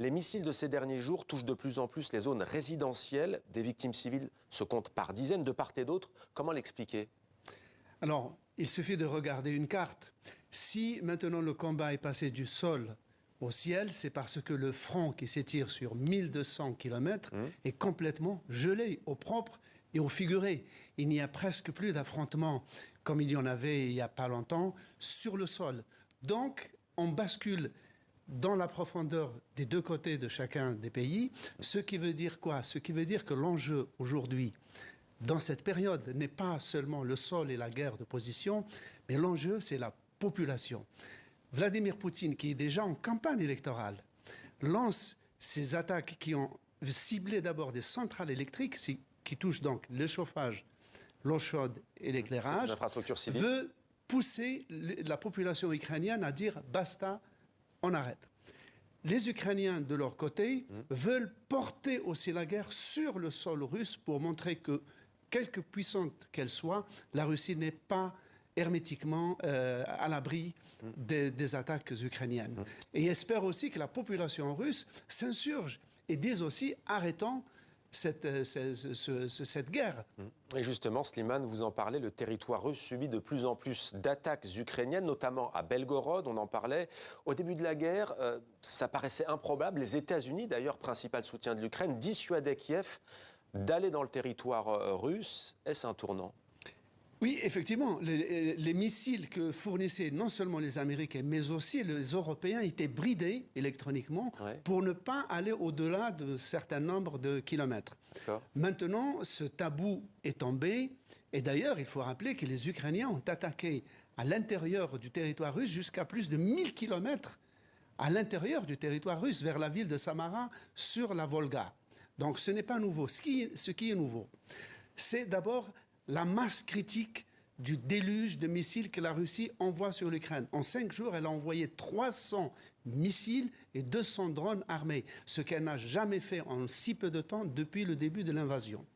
Les missiles de ces derniers jours touchent de plus en plus les zones résidentielles. Des victimes civiles se comptent par dizaines de part et d'autre. Comment l'expliquer? Alors, il suffit de regarder une carte. Si maintenant le combat est passé du sol au ciel, c'est parce que le front qui s'étire sur 1200 km est complètement gelé au propre et au figuré. Il n'y a presque plus d'affrontements comme il y en avait il n'y a pas longtemps sur le sol. Donc, on bascule dans la profondeur des deux côtés de chacun des pays, ce qui veut dire quoi? Ce qui veut dire que l'enjeu aujourd'hui, dans cette période, n'est pas seulement le sol et la guerre de position, mais l'enjeu, c'est la population. Vladimir Poutine, qui est déjà en campagne électorale, lance ces attaques qui ont ciblé d'abord des centrales électriques, qui touchent donc le chauffage, l'eau chaude et l'éclairage, veut pousser la population ukrainienne à dire « basta, on arrête ». Les Ukrainiens, de leur côté, veulent porter aussi la guerre sur le sol russe pour montrer que, quelque puissante qu'elle soit, la Russie n'est pas hermétiquement à l'abri des attaques ukrainiennes. Et espère aussi que la population russe s'insurge et dise aussi « arrêtons cette guerre ». Et justement, Slimane, vous en parlez, le territoire russe subit de plus en plus d'attaques ukrainiennes, notamment à Belgorod, on en parlait. Au début de la guerre, ça paraissait improbable. Les États-Unis, d'ailleurs, principal soutien de l'Ukraine, dissuadaient Kiev d'aller dans le territoire russe. Est-ce un tournant ? Oui, effectivement, les missiles que fournissaient non seulement les Américains, mais aussi les Européens étaient bridés électroniquement pour ne pas aller au-delà de certain nombre de kilomètres. Maintenant, ce tabou est tombé. Et d'ailleurs, il faut rappeler que les Ukrainiens ont attaqué à l'intérieur du territoire russe jusqu'à plus de 1000 kilomètres à l'intérieur du territoire russe, vers la ville de Samara, sur la Volga. Donc ce n'est pas nouveau. Ce qui est nouveau, c'est d'abord la masse critique du déluge de missiles que la Russie envoie sur l'Ukraine. En 5 jours, elle a envoyé 300 missiles et 200 drones armés, ce qu'elle n'a jamais fait en si peu de temps depuis le début de l'invasion.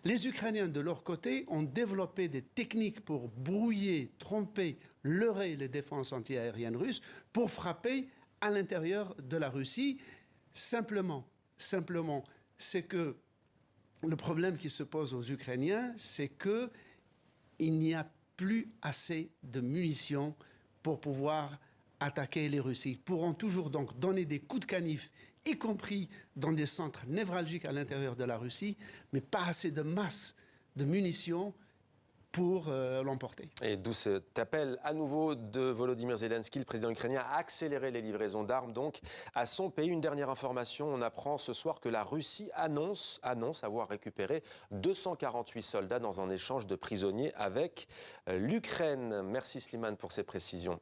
Les Ukrainiens, de leur côté, ont développé des techniques pour brouiller, tromper, leurrer les défenses antiaériennes russes pour frapper à l'intérieur de la Russie. Simplement, c'est que le problème qui se pose aux Ukrainiens, c'est qu'il n'y a plus assez de munitions pour pouvoir attaquer les Russes. Ils pourront toujours donc donner des coups de canif, y compris dans des centres névralgiques à l'intérieur de la Russie, mais pas assez de masse de munitions pour l'emporter. Et d'où cet appel à nouveau de Volodymyr Zelensky, le président ukrainien, à accélérer les livraisons d'armes donc à son pays. Une dernière information, on apprend ce soir que la Russie annonce avoir récupéré 248 soldats dans un échange de prisonniers avec l'Ukraine. Merci Slimane pour ces précisions.